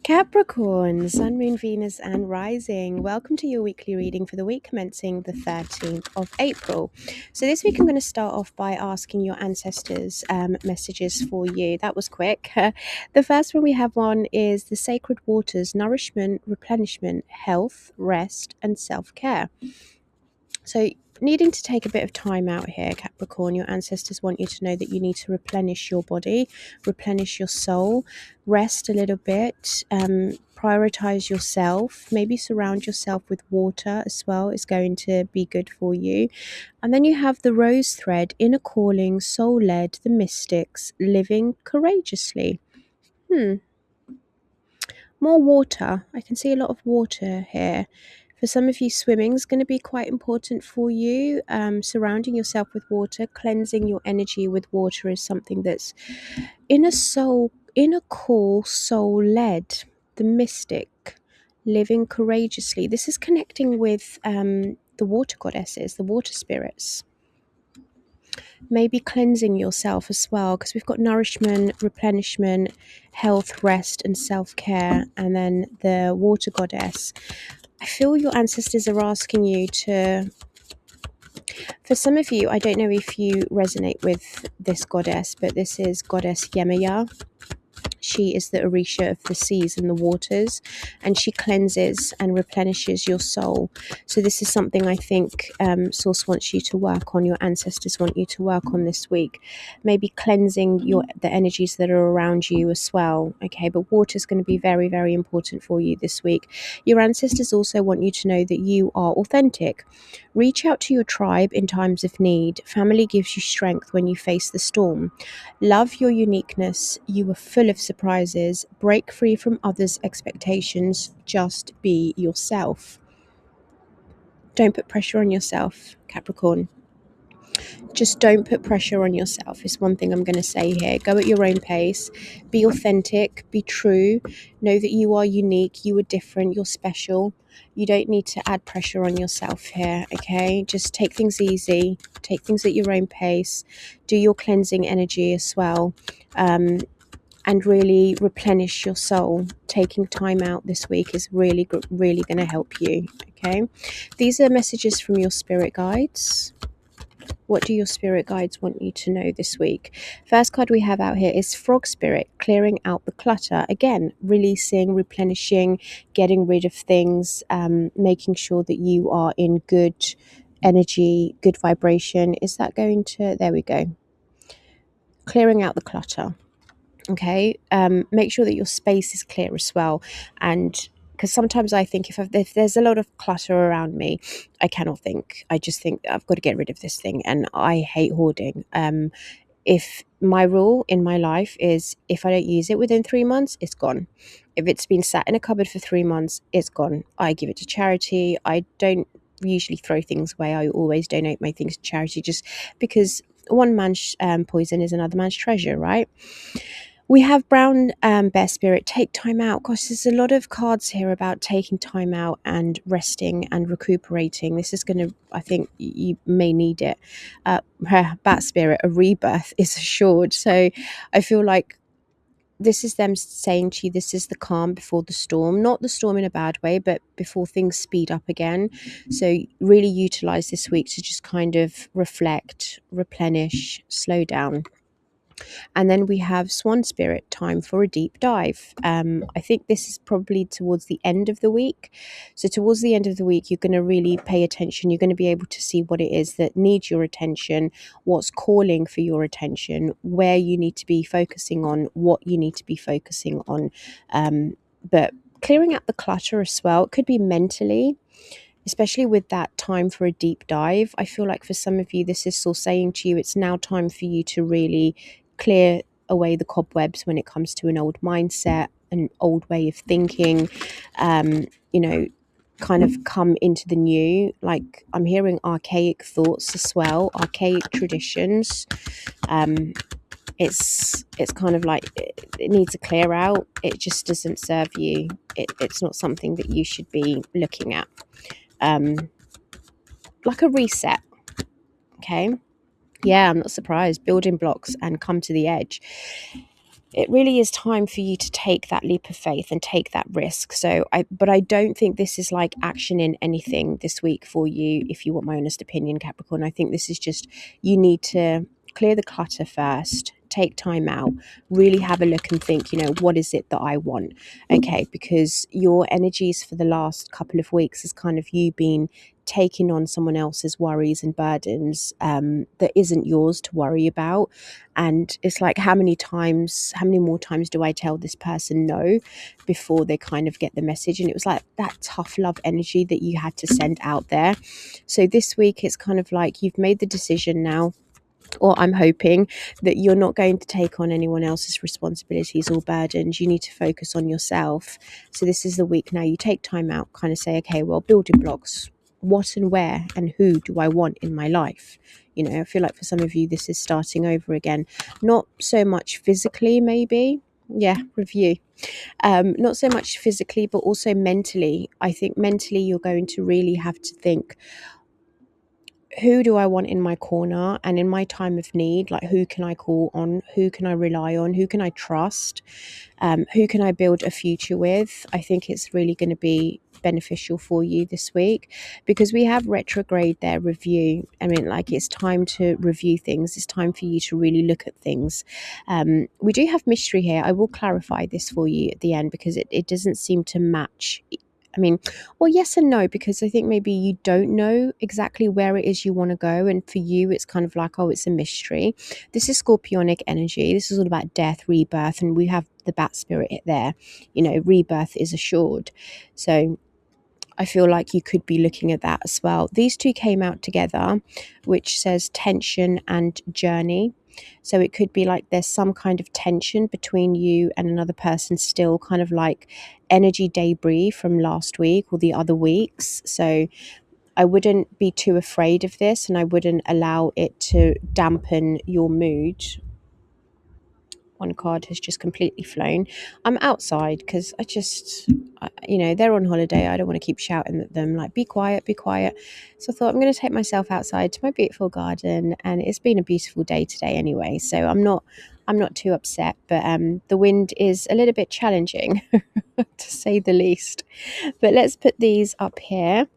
Capricorn, Sun, Moon, Venus, and Rising. Welcome to your weekly reading for the week commencing the 13th of April. So, this week I'm going to start off by asking your ancestors' messages for you. That was quick. The first one we have on is the sacred waters, nourishment, replenishment, health, rest, and self care. So, needing to take a bit of time out here, Capricorn, your ancestors want you to know that you need to replenish your body, replenish your soul, rest a little bit, prioritize yourself, maybe surround yourself with water as well is going to be good for you. And then you have the rose thread, inner calling, soul led, the mystics, living courageously. More water. I can see a lot of water here. For some of you, swimming is going to be quite important for you. Surrounding yourself with water, cleansing your energy with water is something that's inner call, soul led, the mystic, living courageously. This is connecting with the water goddesses, the water spirits. Maybe cleansing yourself as well, because we've got nourishment, replenishment, health, rest, and self-care, and then the water goddess. I feel your ancestors are asking you to, for some of you, I don't know if you resonate with this goddess, but this is goddess Yemaya. She is the Orisha of the seas and the waters, and she cleanses and replenishes your soul. So this is something I think Source wants you to work on, your ancestors want you to work on this week. Maybe cleansing the energies that are around you as well. Okay, but water is going to be very, very important for you this week. Your ancestors also want you to know that you are authentic. Reach out to your tribe in times of need. Family gives you strength when you face the storm. Love your uniqueness. You are full of surprises. Break free from others' expectations. Just be yourself. Don't put pressure on yourself, Capricorn. Just don't put pressure on yourself is one thing I'm going to say here. Go at your own pace. Be authentic. Be true. Know that you are unique. You are different. You're special. You don't need to add pressure on yourself here, okay? Just take things easy. Take things at your own pace. Do your cleansing energy as well. And really replenish your soul. Taking time out this week is really going to help you, okay? These are messages from your spirit guides. What do your spirit guides want you to know this week? First card we have out here is Frog Spirit, clearing out the clutter. Again, releasing, replenishing, getting rid of things, making sure that you are in good energy, good vibration. Is that going to... There we go. Clearing out the clutter. Okay, make sure that your space is clear as well. And because sometimes I think if there's a lot of clutter around me, I cannot think. I just think I've got to get rid of this thing, and I hate hoarding. If my rule in my life is if I don't use it within 3 months, it's gone. If it's been sat in a cupboard for 3 months, it's gone. I give it to charity. I don't usually throw things away. I always donate my things to charity, just because one man's poison is another man's treasure, right? We have Brown Bear Spirit, take time out. Gosh, there's a lot of cards here about taking time out and resting and recuperating. This is going to, I think you may need it. Bat Spirit, a rebirth is assured. So I feel like this is them saying to you, this is the calm before the storm. Not the storm in a bad way, but before things speed up again. So really utilize this week to just kind of reflect, replenish, slow down. And then we have Swan Spirit, time for a deep dive. I think this is probably towards the end of the week. So towards the end of the week, you're going to really pay attention. You're going to be able to see what it is that needs your attention, what's calling for your attention, where you need to be focusing on, what you need to be focusing on. But clearing out the clutter as well. It could be mentally, especially with that time for a deep dive. I feel like for some of you, this is still saying to you, it's now time for you to really clear away the cobwebs when it comes to an old mindset, an old way of thinking, kind of come into the new. Like I'm hearing archaic thoughts as well, archaic traditions. It's kind of like it needs a clear out. It just doesn't serve you. It's not something that you should be looking at. Like a reset. Okay. Yeah, I'm not surprised. Building blocks and come to the edge. it really is time for you to take that leap of faith and take that risk. But I don't think this is like action in anything this week for you, if you want my honest opinion, Capricorn. I think this is just, you need to clear the clutter first, take time out, really have a look and think, what is it that I want? Okay, because your energies for the last couple of weeks is kind of you being taking on someone else's worries and burdens that isn't yours to worry about. And it's like, how many more times do I tell this person no before they kind of get the message? And it was like that tough love energy that you had to send out there. So this week it's kind of like you've made the decision now, or I'm hoping that you're not going to take on anyone else's responsibilities or burdens. You need to focus on yourself. So this is the week now you take time out, kind of say, okay, well, building blocks, what and where and who do I want in my life? I feel like for some of you this is starting over again, not so much physically, maybe, review, not so much physically, but also mentally. I think mentally you're going to really have to think, who do I want in my corner and in my time of need? Like, who can I call on? Who can I rely on? Who can I trust? Who can I build a future with? I think it's really going to be beneficial for you this week, because we have retrograde there, review. I mean, like, it's time to review things. It's time for you to really look at things. We do have mystery here. I will clarify this for you at the end, because it doesn't seem to match. I mean, well, yes and no, because I think maybe you don't know exactly where it is you want to go. And for you, it's kind of like, oh, it's a mystery. This is scorpionic energy. This is all about death, rebirth. And we have the bat spirit there. Rebirth is assured. So I feel like you could be looking at that as well. These two came out together, which says tension and journey. So it could be like there's some kind of tension between you and another person still, kind of like energy debris from last week or the other weeks. So I wouldn't be too afraid of this, and I wouldn't allow it to dampen your mood. One card has just completely flown. I'm outside because they're on holiday. I don't want to keep shouting at them like, be quiet, be quiet. So I thought, I'm going to take myself outside to my beautiful garden, and it's been a beautiful day today anyway. So I'm not too upset, but the wind is a little bit challenging to say the least. But let's put these up here.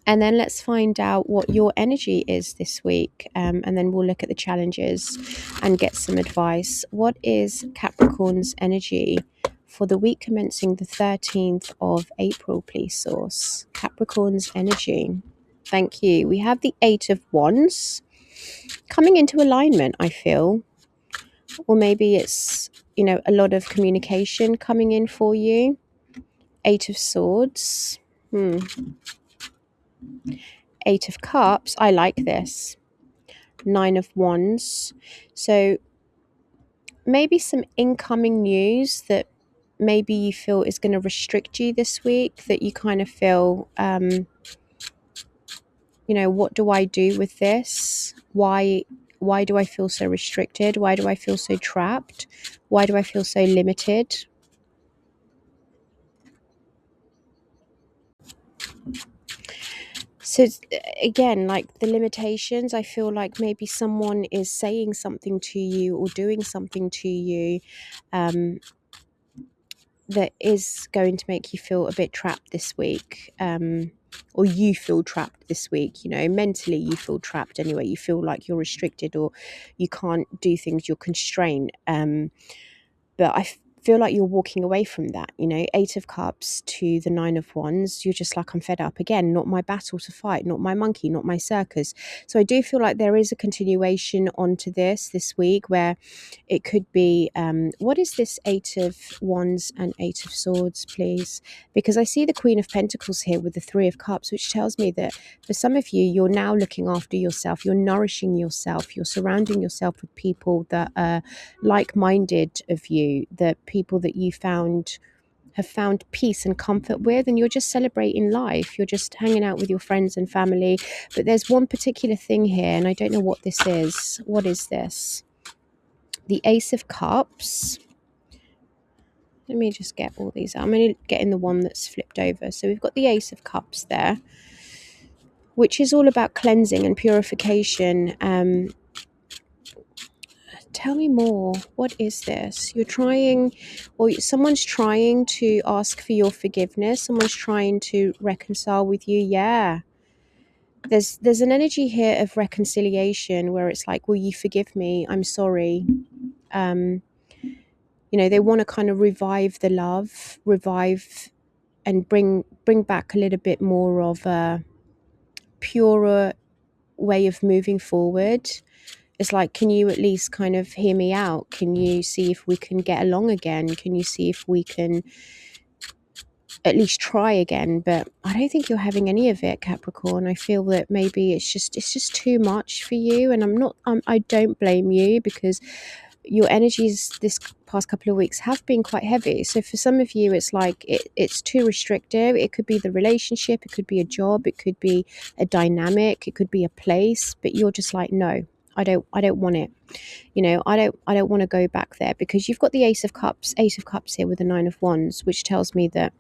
And then let's find out what your energy is this week. And then we'll look at the challenges and get some advice. What is Capricorn's energy for the week commencing the 13th of April, please, Source? Capricorn's energy. Thank you. We have the 8 of Wands coming into alignment, I feel. Or maybe it's, a lot of communication coming in for you. 8 of Swords. 8 of Cups. I like this. 9 of Wands. So maybe some incoming news that maybe you feel is going to restrict you this week, that you kind of feel, what do I do with this? Why do I feel so restricted? Why do I feel so trapped? Why do I feel so limited? So again, like the limitations, I feel like maybe someone is saying something to you or doing something to you that is going to make you feel a bit trapped this week, or you feel trapped this week. Mentally you feel trapped anyway. You feel like you're restricted, or you can't do things, you're constrained. But I feel like you're walking away from that. 8 of Cups to the 9 of Wands, you're just like, I'm fed up again, not my battle to fight, not my monkey, not my circus. So I do feel like there is a continuation onto this week, where it could be, what is this 8 of Wands and 8 of Swords, please? Because I see the Queen of Pentacles here with the 3 of Cups, which tells me that for some of you, you're now looking after yourself, you're nourishing yourself, you're surrounding yourself with people that are like-minded of you, the people that you have found peace and comfort with, and you're just celebrating life, you're just hanging out with your friends and family. But there's one particular thing here, and I don't know what this is. What is this? The Ace of Cups. Let me just get all these out. I'm only getting the one that's flipped over. So we've got the Ace of Cups there, which is all about cleansing and purification. Tell me more. What is this? You're trying, or someone's trying to ask for your forgiveness. Someone's trying to reconcile with you. Yeah. There's an energy here of reconciliation where it's like, will you forgive me? I'm sorry. Um, they want to kind of revive the love, revive and bring back a little bit more of a purer way of moving forward. It's like, can you at least kind of hear me out? Can you see if we can get along again? Can you see if we can at least try again? But I don't think you're having any of it, Capricorn. I feel that maybe it's just too much for you, and I don't blame you, because your energies this past couple of weeks have been quite heavy. So for some of you, it's like it's too restrictive. It could be the relationship, it could be a job, it could be a dynamic, it could be a place, but you're just like, no, I don't want it. I don't want to go back there, because you've got the ace of cups here with the 9 of wands, which tells me that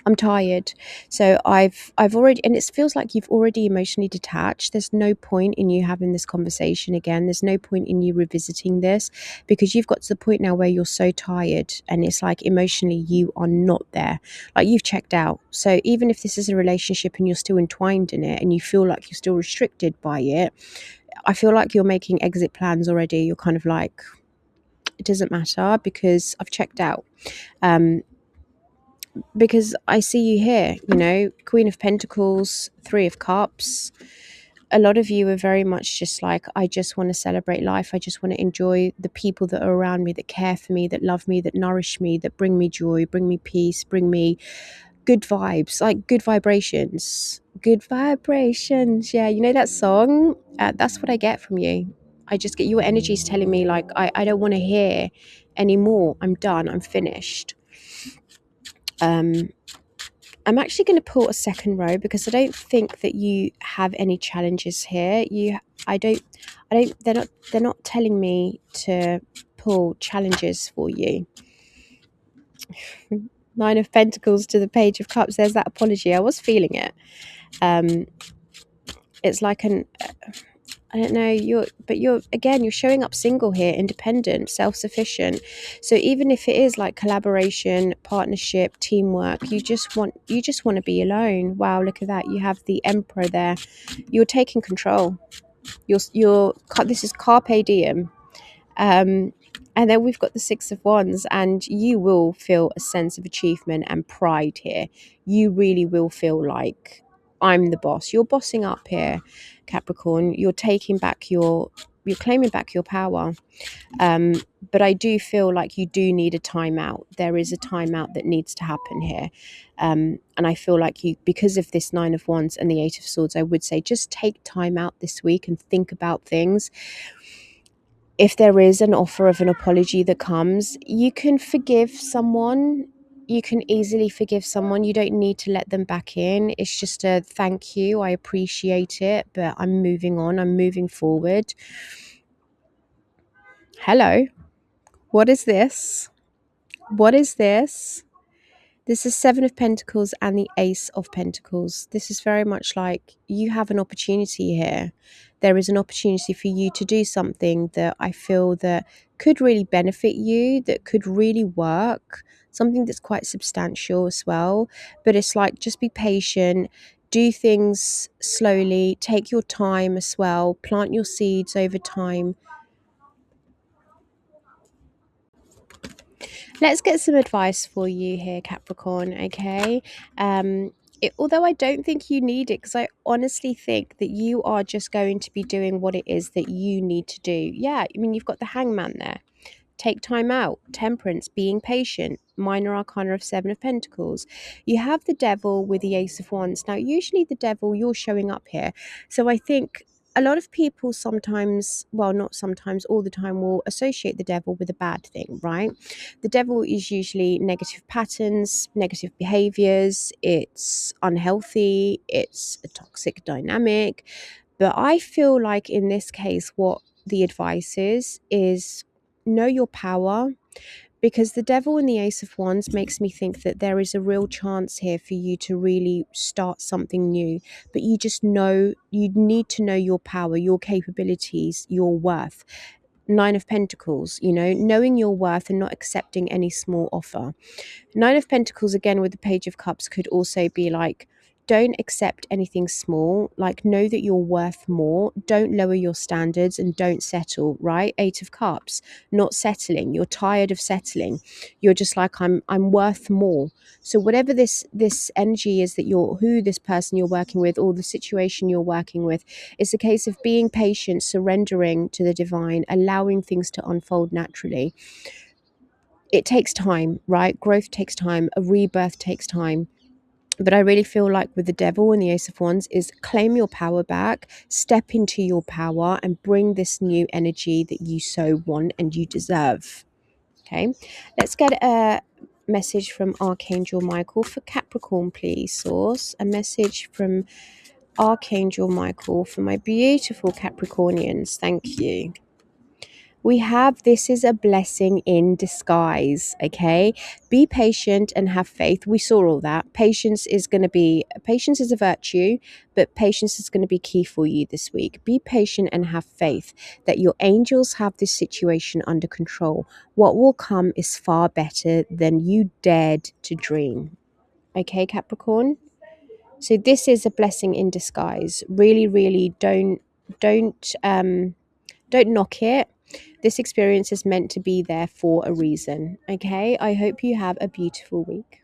I'm tired. So I've already, and it feels like you've already emotionally detached. There's no point in you having this conversation again. There's no point in you revisiting this, because you've got to the point now where you're so tired, and it's like emotionally you are not there. Like, you've checked out. So even if this is a relationship and you're still entwined in it and you feel like you're still restricted by it, I feel like you're making exit plans already. You're kind of like, it doesn't matter, because I've checked out. Because I see you here, Queen of Pentacles, 3 of Cups. A lot of you are very much just like, I just want to celebrate life. I just want to enjoy the people that are around me, that care for me, that love me, that nourish me, that bring me joy, bring me peace, bring me good vibes, like good vibrations. Good vibrations. Yeah, you know that song? That's what I get from you. I just get your energies telling me, like, I don't want to hear anymore. I'm done. I'm finished. I'm actually going to pull a second row, because I don't think that you have any challenges here. I don't. They're not telling me to pull challenges for you. 9 of Pentacles to the Page of Cups. There's that apology. I was feeling it. It's like I don't know, you're showing up single here, independent, self-sufficient. So even if it is like collaboration, partnership, teamwork, you just want to be alone. Wow, look at that. You have the Emperor there. You're taking control. This is carpe diem. And then we've got the 6 of Wands, and you will feel a sense of achievement and pride here. You really will feel like, I'm the boss. You're bossing up here, Capricorn. You're claiming back your power. But I do feel like you do need a timeout. There is a timeout that needs to happen here. And I feel like because of this 9 of Wands and the 8 of Swords, I would say just take time out this week and think about things. If there is an offer of an apology that comes, you can forgive someone. You can easily forgive someone. You don't need to let them back in. It's just a thank you. I appreciate it, but I'm moving on. I'm moving forward. Hello. What is this? What is this? This is 7 of Pentacles and the Ace of Pentacles. This is very much like you have an opportunity here. There is an opportunity for you to do something that I feel that could really benefit you, that could really work, something that's quite substantial as well. But it's like, just be patient, do things slowly, take your time as well, plant your seeds over time. Let's get some advice for you here, Capricorn, okay? Although I don't think you need it, because I honestly think that you are just going to be doing what it is that you need to do. Yeah, I mean, you've got the Hangman there. Take time out, temperance, being patient, minor arcana of 7 of Pentacles. You have the Devil with the Ace of Wands. Now, usually the Devil, you're showing up here. So I think a lot of people sometimes, well, not sometimes, all the time, will associate the Devil with a bad thing, right? The Devil is usually negative patterns, negative behaviors, it's unhealthy, it's a toxic dynamic. But I feel like in this case, what the advice is know your power, because the Devil and the Ace of Wands makes me think that there is a real chance here for you to really start something new. But you need to know your power, your capabilities, your worth. Nine of Pentacles, you know, knowing your worth and not accepting any small offer. Nine of Pentacles, again, with the Page of Cups, could also be like, don't accept anything small. Like, know that you're worth more. Don't lower your standards and don't settle, right? Eight of Cups, not settling. You're tired of settling. You're just like, I'm worth more. So whatever this energy is that who this person you're working with or the situation you're working with, it's a case of being patient, surrendering to the divine, allowing things to unfold naturally. It takes time, right? Growth takes time. A rebirth takes time. But I really feel like with the Devil and the Ace of Wands is claim your power back, step into your power and bring this new energy that you so want and you deserve. Okay, let's get a message from Archangel Michael for Capricorn, please, Source. A message from Archangel Michael for my beautiful Capricornians. Thank you. We have, this is a blessing in disguise. Okay, be patient and have faith. We saw all that. Patience is a virtue, but patience is going to be key for you this week. Be patient and have faith that your angels have this situation under control. What will come is far better than you dared to dream. Okay, Capricorn, so this is a blessing in disguise. Really, really don't knock it. This experience is meant to be there for a reason. Okay, I hope you have a beautiful week.